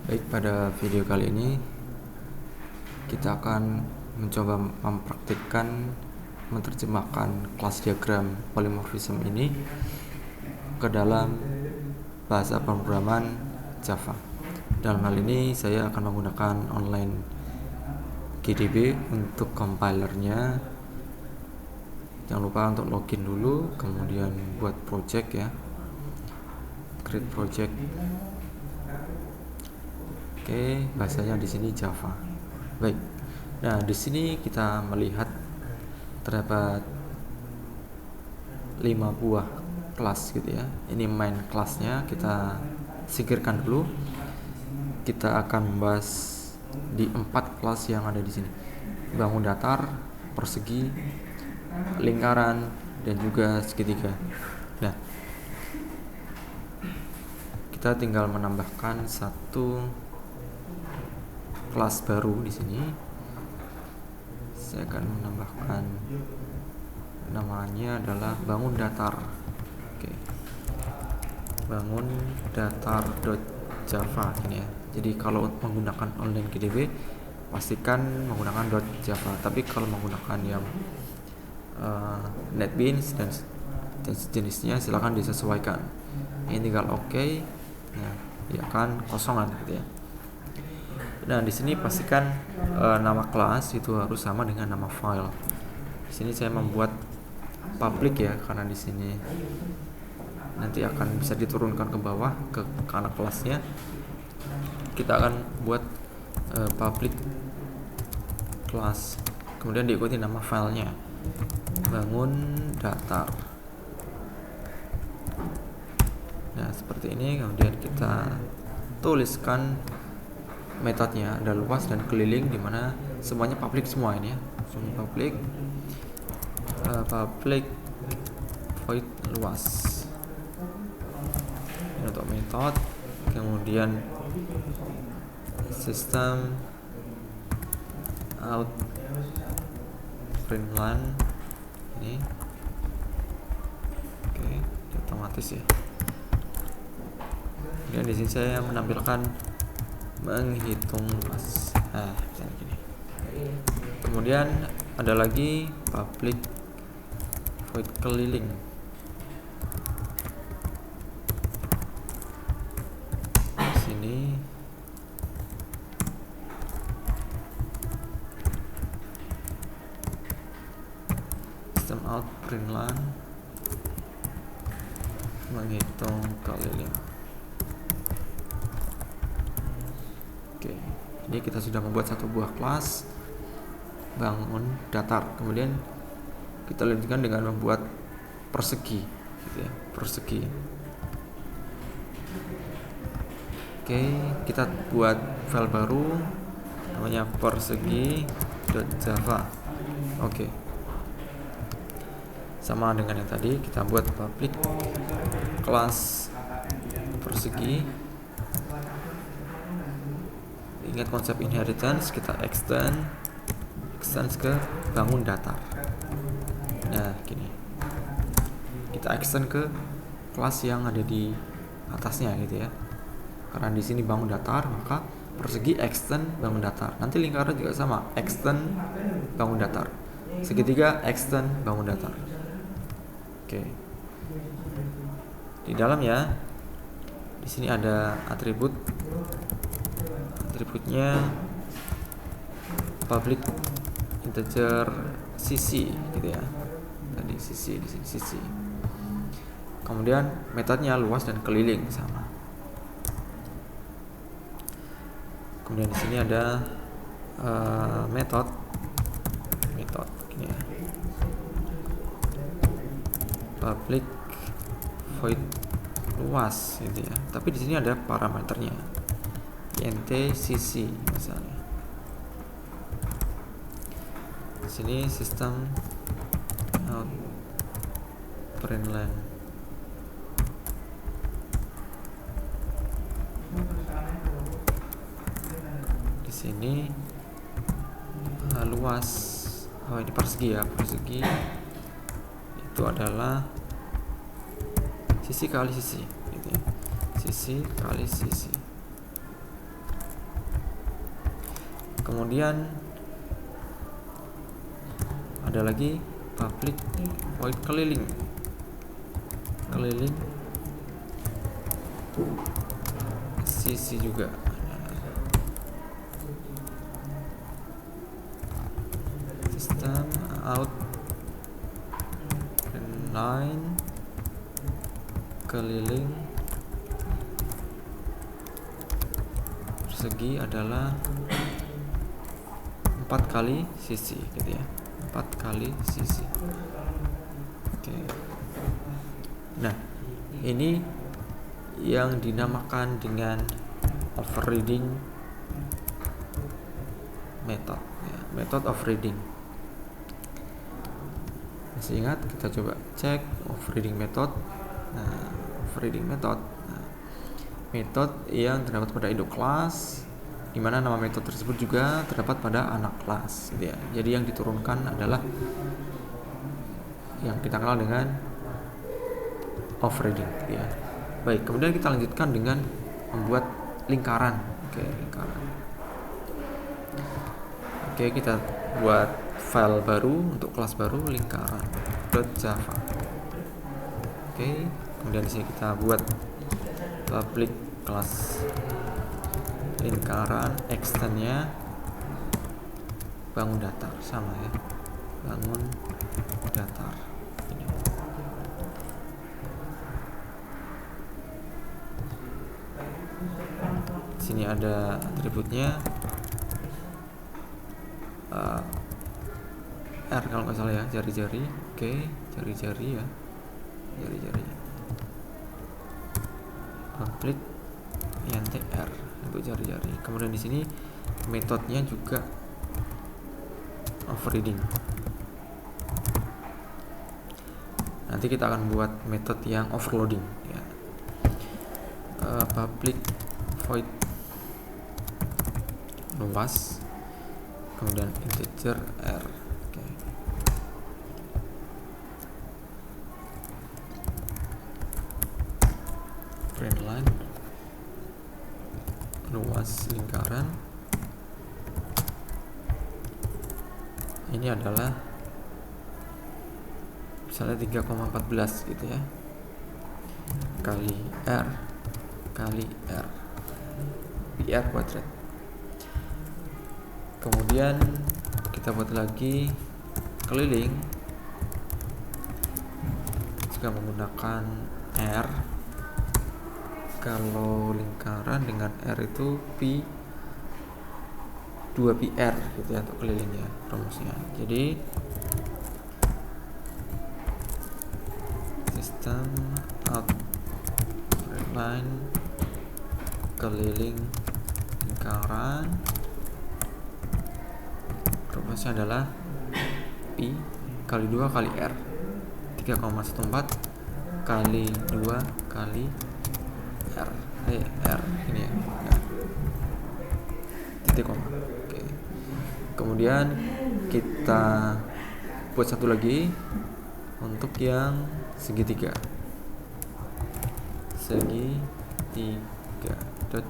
Baik, pada video kali ini kita akan mencoba mempraktikkan menerjemahkan kelas diagram polymorphism ini ke dalam bahasa pemrograman Java. Dalam hal ini saya akan menggunakan online GDB untuk compilernya. Jangan lupa untuk login dulu, kemudian buat project ya, create project. Oke, bahasanya di sini Java. Baik. Nah, di sini kita melihat terdapat 5 buah kelas gitu ya. Ini main kelasnya, kita singkirkan dulu. Kita akan membahas di 4 kelas yang ada di sini. Bangun datar, persegi, lingkaran, dan juga segitiga. Nah, kita tinggal menambahkan satu kelas baru di sini. Saya akan menambahkan namanya adalah bangun datar. Oke. Bangun datar.java ini ya. Jadi kalau menggunakan online GDB pastikan menggunakan .java. Tapi kalau menggunakan yang NetBeans dan sejenisnya silakan disesuaikan. Ini tinggal oke. Nah, ya kan kosongan gitu ya. Nah, di sini pastikan nama kelas itu harus sama dengan nama file. Di sini saya membuat public ya, karena di sini nanti akan bisa diturunkan ke bawah ke anak kelasnya. Kita akan buat public class, kemudian diikuti nama filenya, bangun datar. Nah, seperti ini. Kemudian kita tuliskan metodenya, ada luas dan keliling, dimana semuanya public semua ini ya, semua public. Public void luas ini untuk metode. Kemudian sistem out println ini oke, otomatis ya. Dan di sini saya menampilkan menghitung luas. Gini. Kemudian ada lagi public void keliling. Di sini system out println menghitung keliling. Oke, ini kita sudah membuat satu buah kelas bangun datar. Kemudian kita lanjutkan dengan membuat persegi gitu ya, persegi. Oke, kita buat file baru namanya persegi.java. Oke, sama dengan yang tadi, kita buat public kelas persegi. Ingat konsep inheritance, kita extend ke bangun datar. Nah, gini. Kita extend ke kelas yang ada di atasnya gitu ya. Karena di sini bangun datar, maka persegi extend bangun datar. Nanti lingkaran juga sama, extend bangun datar. Segitiga extend bangun datar. Oke. Di dalamnya di sini ada atribut. Atributnya public integer cc gitu ya. Tadi cc, di sini cc. Kemudian metodenya luas dan keliling sama. Kemudian di sini ada metode gini ya. Public void luas gitu ya. Tapi di sini ada parameternya. int cc misalnya. Di sini sistem out println. Di sini luas. Ini persegi ya, persegi itu adalah sisi kali sisi gitu ya. Sisi kali sisi. Kemudian ada lagi public void keliling sisi juga. System out line keliling persegi adalah 4 kali sisi gitu ya, 4 kali sisi. Oke. Nah, ini yang dinamakan dengan overriding method ya, method overriding. Masih ingat? Kita coba cek overriding method. Nah, overriding method, method yang terdapat pada induk kelas, di mana nama metode tersebut juga terdapat pada anak kelas gitu ya. Jadi yang diturunkan adalah yang kita kenal dengan overriding gitu ya. Baik, kemudian kita lanjutkan dengan membuat lingkaran. Oke, kita buat file baru untuk kelas baru, lingkaran.java. Oke, kemudian di sini kita buat public kelas lingkaran, extendnya bangun datar, sama ya, bangun datar. Ini. Di sini ada atributnya R kalau nggak salah ya, jari-jari. Oke, jari-jari ya, jari-jari. Public int R untuk jari-jari. Kemudian di sini metodenya juga overriding. Nanti kita akan buat metode yang overloading ya. Public void luas, kemudian integer R. Oke. Print line luas lingkaran ini adalah misalnya 3,14 gitu ya, kali R PR kuadrat. Kemudian kita buat lagi keliling juga menggunakan R. Kalau lingkaran dengan R itu P 2PR gitu ya untuk kelilingnya, rumusnya. Jadi sistem out line keliling lingkaran, rumusnya adalah P kali 2 kali R, 3,14 kali 2 kali R ini ya, titik koma. Oke. Kemudian kita buat satu lagi untuk yang segitiga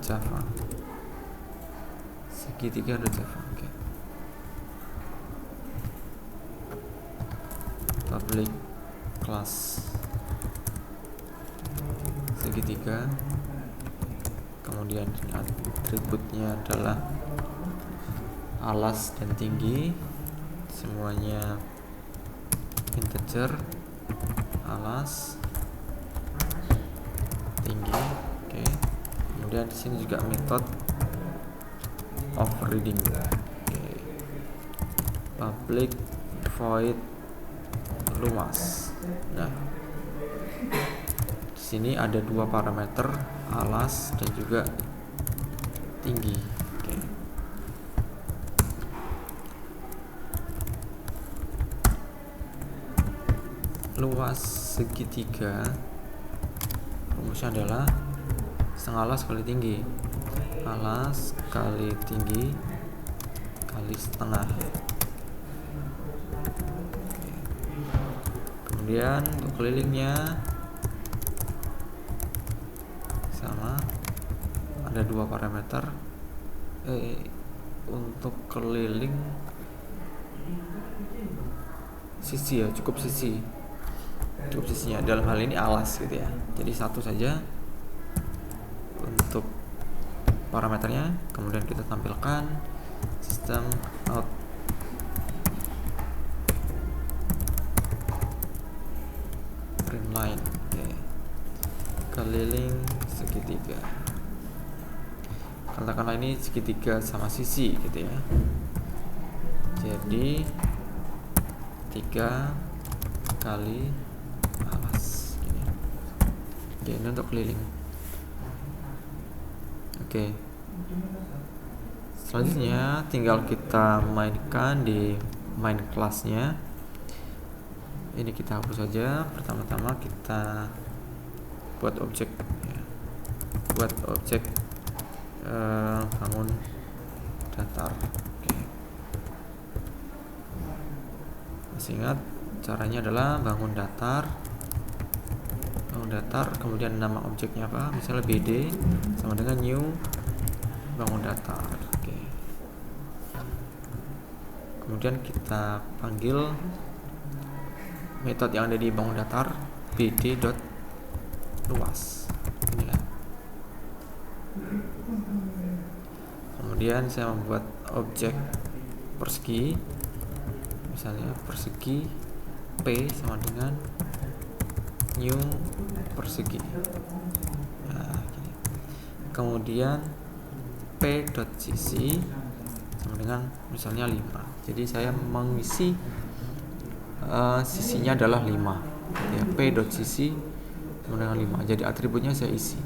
.java. Segitiga.java. Oke. Public class segitiga, kemudian atributnya adalah alas dan tinggi, semuanya integer, alas, tinggi. Oke. Kemudian di sini juga metode overriding. Oke. Public void luas. Nah, di sini ada dua parameter, alas dan juga tinggi. Oke. Luas segitiga rumusnya adalah setengah alas kali tinggi, alas kali tinggi kali setengah. Kemudian untuk kelilingnya sama, ada dua parameter, untuk keliling sisi ya, cukup sisinya, dalam hal ini alas gitu ya. Jadi satu saja untuk parameternya, kemudian kita tampilkan sistem out print line. Oke. Keliling segitiga, katakanlah ini segitiga sama sisi gitu ya, jadi 3 kali alas gini. Oke, ini untuk keliling. Oke, selanjutnya tinggal kita mainkan di main kelasnya. Ini kita hapus saja. Pertama-tama kita buat objek ya. Buat objek bangun datar. Oke. Masih ingat caranya adalah bangun datar, kemudian nama objeknya apa, misalnya BD sama dengan new bangun datar. Oke. Kemudian kita panggil metode yang ada di bangun datar, bd.luas. Ini ya. Kemudian saya membuat objek persegi, misalnya persegi P sama dengan new persegi. Nah, gini. Kemudian p.sisi sama dengan misalnya 5. Jadi saya mengisi sisinya adalah 5 ya, p.sisi sama dengan 5. Jadi atributnya saya isi,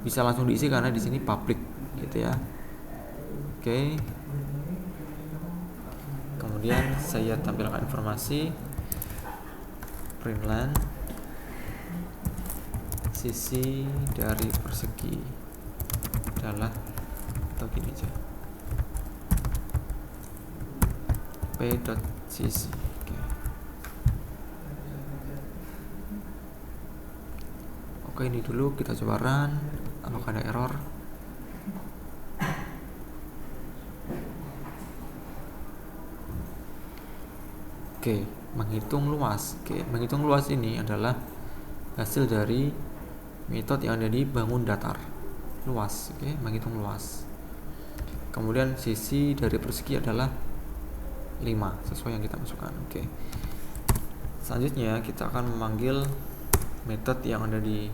bisa langsung diisi karena di sini public gitu ya. Oke. Kemudian saya tampilkan informasi print line sisi dari persegi adalah, atau gini aja, p.sisi. Oke, ini dulu kita coba run, apakah ada error. Oke, menghitung luas. Oke, menghitung luas ini adalah hasil dari metode yang ada di bangun datar luas. Oke, menghitung luas. Kemudian sisi dari persegi adalah 5 sesuai yang kita masukkan. Oke. Selanjutnya kita akan memanggil metode yang ada di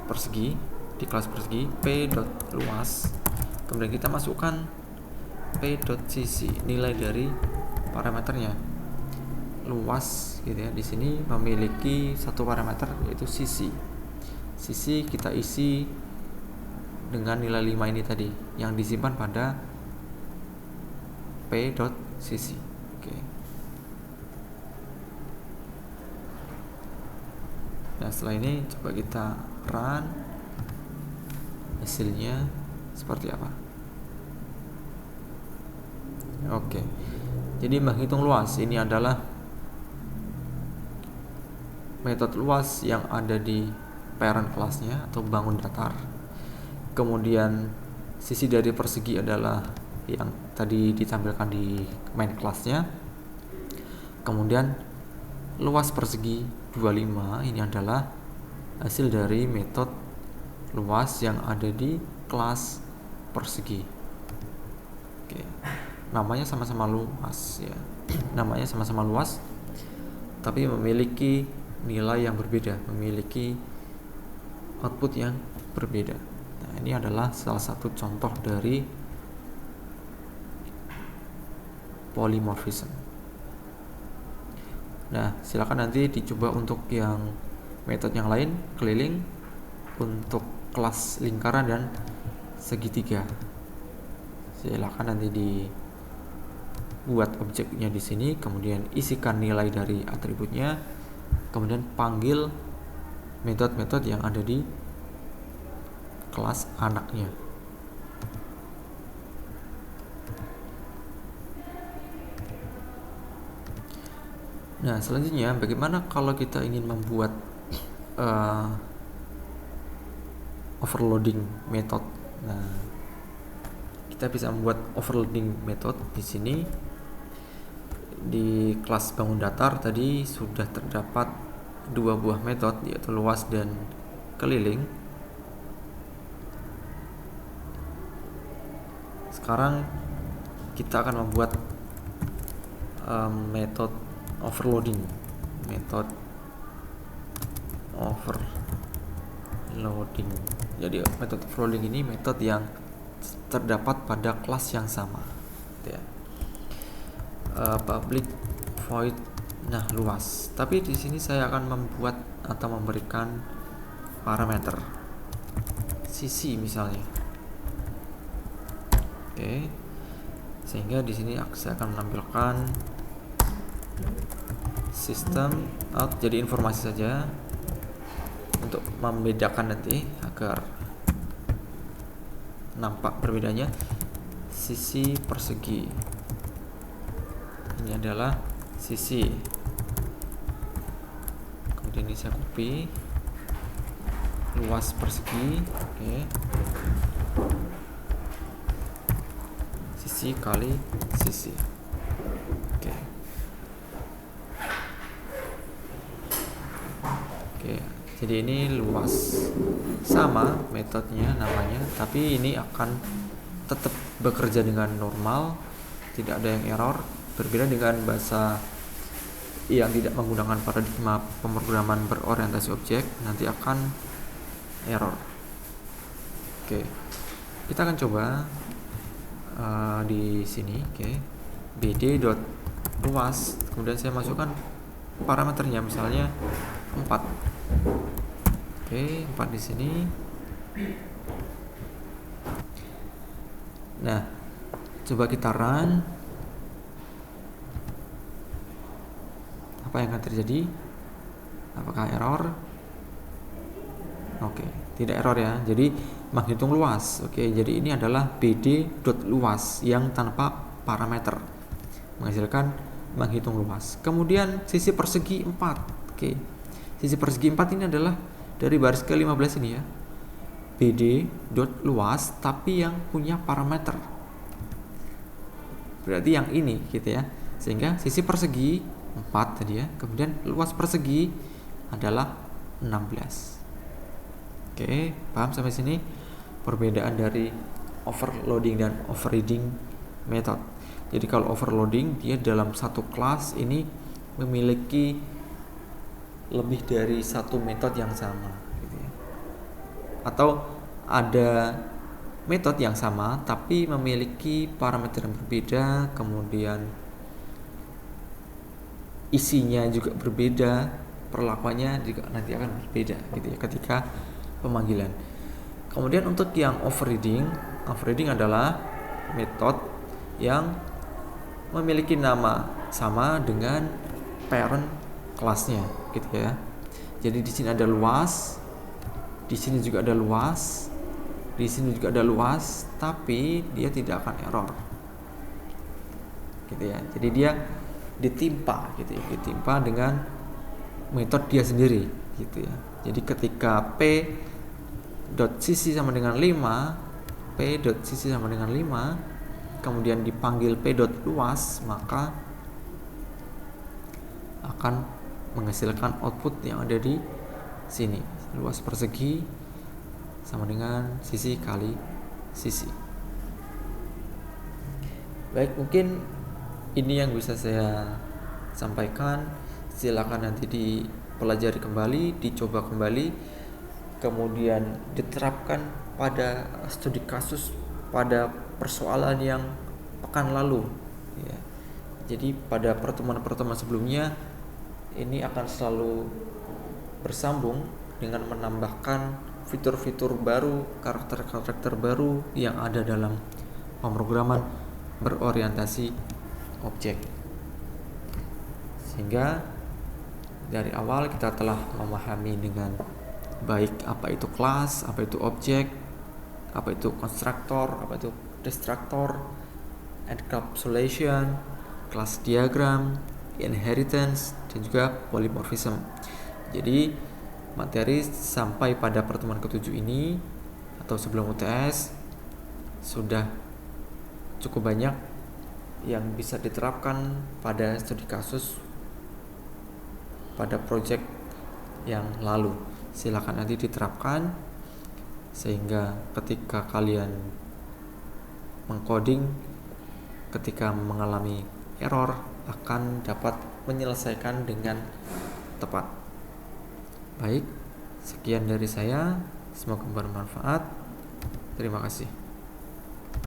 persegi, di kelas persegi, p.luas. Kemudian kita masukkan p.sisi, nilai dari parameternya luas gitu ya. Di sini memiliki satu parameter yaitu sisi. Sisi kita isi dengan nilai 5 ini tadi yang disimpan pada p.sisi. Oke. Nah, setelah ini coba kita run, hasilnya seperti apa. Oke. Jadi menghitung luas ini adalah metode luas yang ada di parent kelasnya atau bangun datar. Kemudian sisi dari persegi adalah yang tadi ditampilkan di main kelasnya. Kemudian luas persegi 25 ini adalah hasil dari metode luas yang ada di kelas persegi. Oke. Namanya sama-sama luas ya. Namanya sama-sama luas tapi memiliki nilai yang berbeda, memiliki output yang berbeda. Nah, ini adalah salah satu contoh dari polymorphism. Nah, silakan nanti dicoba untuk yang metode yang lain, keliling, untuk kelas lingkaran dan segitiga. Silakan nanti dibuat objeknya di sini, kemudian isikan nilai dari atributnya, kemudian panggil metode-metode yang ada di kelas anaknya. Nah, selanjutnya bagaimana kalau kita ingin membuat overloading method. Nah, kita bisa membuat overloading method. Di sini di kelas bangun datar tadi sudah terdapat dua buah metode, yaitu luas dan keliling. Sekarang kita akan membuat metode overloading. Jadi metode overloading ini metode yang terdapat pada kelas yang sama, gitu ya. Public void, nah luas. Tapi di sini saya akan membuat atau memberikan parameter sisi misalnya. Oke. Sehingga di sini saya akan menampilkan sistem out, jadi informasi saja untuk membedakan nanti agar nampak perbedaannya. Sisi persegi, ini adalah sisi, kemudian ini saya copy luas persegi. Oke. Sisi kali sisi. Oke. Jadi ini luas, sama metodenya namanya, tapi ini akan tetap bekerja dengan normal, tidak ada yang error. Berbeda dengan bahasa yang tidak menggunakan paradigma pemrograman berorientasi objek, nanti akan error. Oke, kita akan coba di sini. Oke, bd.luas, kemudian saya masukkan parameternya, misalnya 4. Oke, 4 di sini. Nah, coba kita run. Apa yang akan terjadi? Apakah error? Oke, tidak error ya. Jadi menghitung luas. Oke, jadi ini adalah bd.luas yang tanpa parameter, menghasilkan menghitung luas. Kemudian sisi persegi 4. Oke. Sisi persegi 4 ini adalah dari baris ke-15 ini ya. bd.luas tapi yang punya parameter. Berarti yang ini gitu ya. Sehingga sisi persegi 4 tadi ya. Kemudian luas persegi adalah 16. Oke, paham sampai sini perbedaan dari overloading dan overriding method. Jadi kalau overloading dia dalam satu kelas ini memiliki lebih dari satu metode yang sama gitu ya. Atau ada metode yang sama tapi memiliki parameter yang berbeda, kemudian isinya juga berbeda, perlakuannya juga nanti akan berbeda gitu ya ketika pemanggilan. Kemudian untuk yang overriding adalah metode yang memiliki nama sama dengan parent kelasnya gitu ya. Jadi di sini ada luas, di sini juga ada luas, di sini juga ada luas, tapi dia tidak akan error gitu ya. Jadi dia ditimpa gitu ya, ditimpa dengan metode dia sendiri gitu ya. Jadi ketika p.sisi sama dengan 5, p.sisi sama dengan 5, kemudian dipanggil p.luas, maka akan menghasilkan output yang ada di sini. Luas persegi sama dengan sisi kali sisi. Baik, mungkin ini yang bisa saya sampaikan. Silakan nanti dipelajari kembali, dicoba kembali, kemudian diterapkan pada studi kasus pada persoalan yang pekan lalu ya. Jadi pada pertemuan-pertemuan sebelumnya ini akan selalu bersambung dengan menambahkan fitur-fitur baru, karakter-karakter baru yang ada dalam pemrograman berorientasi objek. Sehingga dari awal kita telah memahami dengan baik apa itu kelas, apa itu objek, apa itu konstruktor, apa itu destruktor, encapsulation, class diagram, inheritance, dan juga polymorphism. Jadi materi sampai pada pertemuan ke-7 ini atau sebelum UTS sudah cukup banyak yang bisa diterapkan pada studi kasus pada project yang lalu. Silakan nanti diterapkan sehingga ketika kalian mengcoding, ketika mengalami error akan dapat menyelesaikan dengan tepat. Baik, sekian dari saya, semoga bermanfaat. Terima kasih.